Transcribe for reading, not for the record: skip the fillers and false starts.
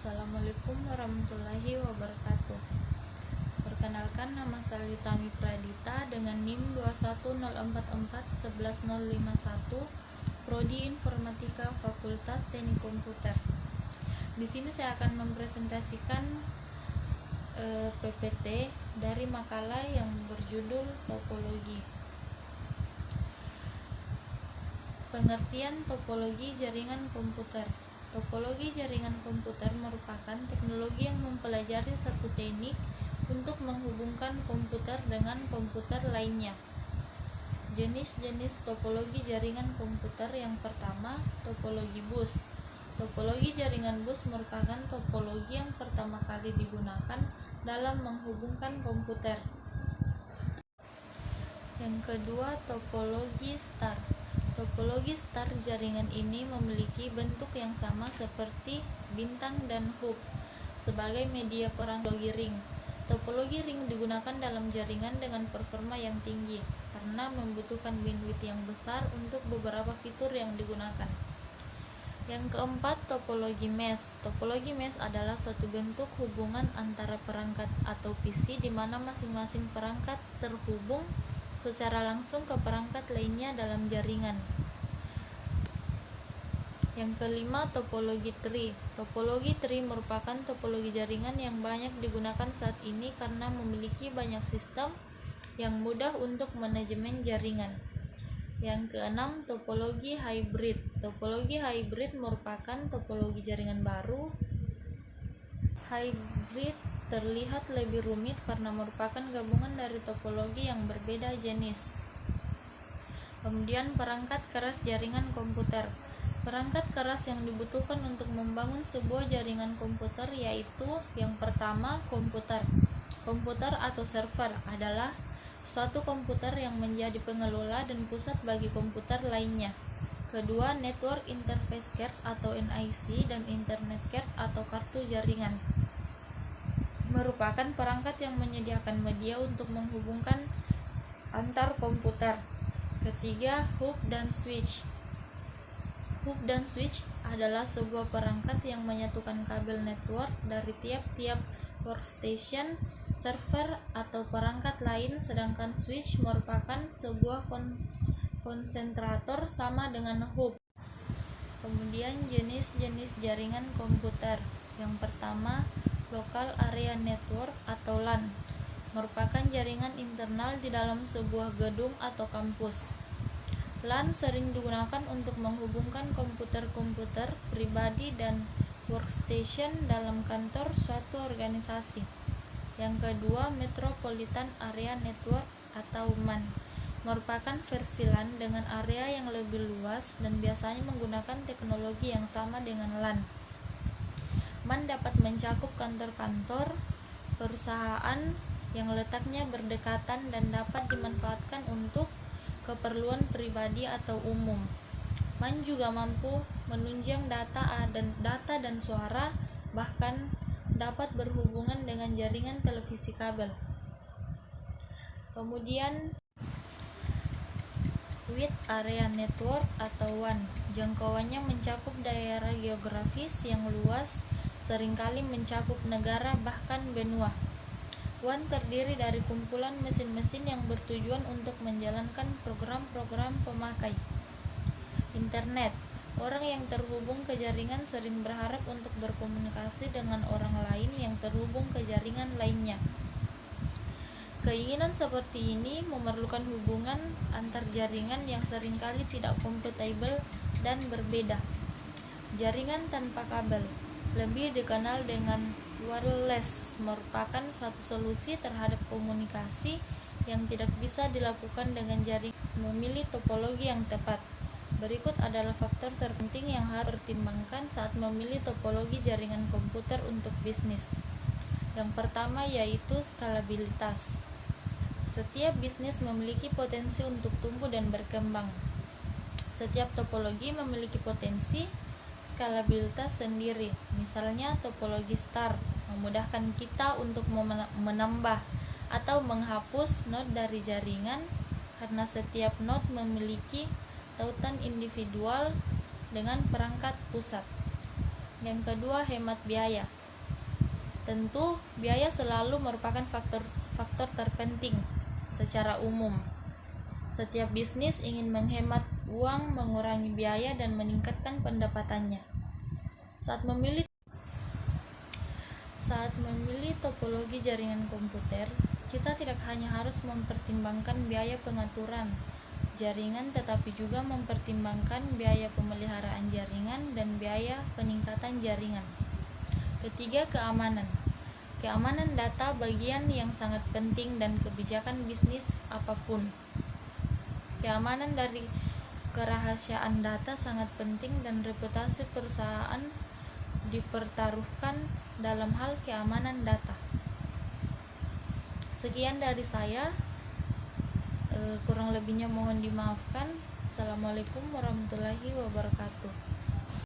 Assalamualaikum warahmatullahi wabarakatuh. Perkenalkan, nama saya Litami Pradita dengan NIM 210441101, Prodi Informatika Fakultas Teknik Komputer. Di sini saya akan mempresentasikan PPT dari makalah yang berjudul Topologi. Pengertian topologi jaringan komputer. Topologi jaringan komputer merupakan teknologi yang mempelajari satu teknik untuk menghubungkan komputer dengan komputer lainnya. Jenis-jenis topologi jaringan komputer. Yang pertama, topologi bus. Topologi jaringan bus merupakan topologi yang pertama kali digunakan dalam menghubungkan komputer. Yang kedua, topologi star. Topologi star jaringan ini memiliki bentuk yang sama seperti bintang dan hub sebagai media topologi ring. Topologi ring digunakan dalam jaringan dengan performa yang tinggi karena membutuhkan bandwidth yang besar untuk beberapa fitur yang digunakan. Yang keempat, topologi mesh. Topologi mesh adalah suatu bentuk hubungan antara perangkat atau PC di mana masing-masing perangkat terhubung secara langsung ke perangkat lainnya dalam jaringan. Yang kelima, topologi tree. Topologi tree merupakan topologi jaringan yang banyak digunakan saat ini karena memiliki banyak sistem yang mudah untuk manajemen jaringan. Yang keenam, topologi hybrid. Topologi hybrid merupakan topologi jaringan baru. Hybrid terlihat lebih rumit karena merupakan gabungan dari topologi yang berbeda jenis. Kemudian, perangkat keras jaringan komputer. Perangkat keras yang dibutuhkan untuk membangun sebuah jaringan komputer yaitu yang pertama, komputer. Komputer atau server adalah suatu komputer yang menjadi pengelola dan pusat bagi komputer lainnya. Kedua, network interface card atau NIC dan internet card atau kartu jaringan merupakan perangkat yang menyediakan media untuk menghubungkan antar komputer. Ketiga, hub dan switch. Hub dan switch adalah sebuah perangkat yang menyatukan kabel network dari tiap-tiap workstation, server, atau perangkat lain, sedangkan switch merupakan sebuah konsentrator sama dengan hub. Kemudian, jenis-jenis jaringan komputer. Yang pertama, Local Area Network atau LAN merupakan jaringan internal di dalam sebuah gedung atau kampus. LAN sering digunakan untuk menghubungkan komputer-komputer pribadi dan workstation dalam kantor suatu organisasi. Yang kedua, Metropolitan Area Network atau MAN merupakan versi LAN dengan area yang lebih luas dan biasanya menggunakan teknologi yang sama dengan LAN. MAN dapat mencakup kantor-kantor, perusahaan yang letaknya berdekatan dan dapat dimanfaatkan untuk keperluan pribadi atau umum. MAN juga mampu menunjang data dan suara, bahkan dapat berhubungan dengan jaringan televisi kabel. Kemudian, Wide Area Network atau WAN, jangkauannya mencakup daerah geografis yang luas, seringkali mencakup negara bahkan benua. WAN terdiri dari kumpulan mesin-mesin yang bertujuan untuk menjalankan program-program pemakai internet. Orang yang terhubung ke jaringan sering berharap untuk berkomunikasi dengan orang lain yang terhubung ke jaringan lainnya. Keinginan seperti ini memerlukan hubungan antar jaringan yang seringkali tidak kompatibel dan berbeda. Jaringan tanpa kabel, lebih dikenal dengan wireless, merupakan suatu solusi terhadap komunikasi yang tidak bisa dilakukan dengan jaringan. Memilih topologi yang tepat. Berikut adalah faktor terpenting yang harus dipertimbangkan saat memilih topologi jaringan komputer untuk bisnis. Yang pertama yaitu skalabilitas. Setiap bisnis memiliki potensi untuk tumbuh dan berkembang. Setiap topologi memiliki potensi skalabilitas sendiri. Misalnya, topologi star memudahkan kita untuk menambah atau menghapus node dari jaringan karena setiap node memiliki tautan individual dengan perangkat pusat. Yang kedua, hemat biaya. Tentu, biaya selalu merupakan faktor terpenting secara umum. Setiap bisnis ingin menghemat uang, mengurangi biaya, dan meningkatkan pendapatannya. Saat memilih topologi jaringan komputer, kita tidak hanya harus mempertimbangkan biaya pengaturan jaringan, tetapi juga mempertimbangkan biaya pemeliharaan jaringan dan biaya peningkatan jaringan. Ketiga, keamanan. Keamanan data bagian yang sangat penting dan kebijakan bisnis apapun. Keamanan dari kerahasiaan data sangat penting dan reputasi perusahaan dipertaruhkan dalam hal keamanan data. Sekian dari saya, kurang lebihnya mohon dimaafkan. Assalamualaikum warahmatullahi wabarakatuh.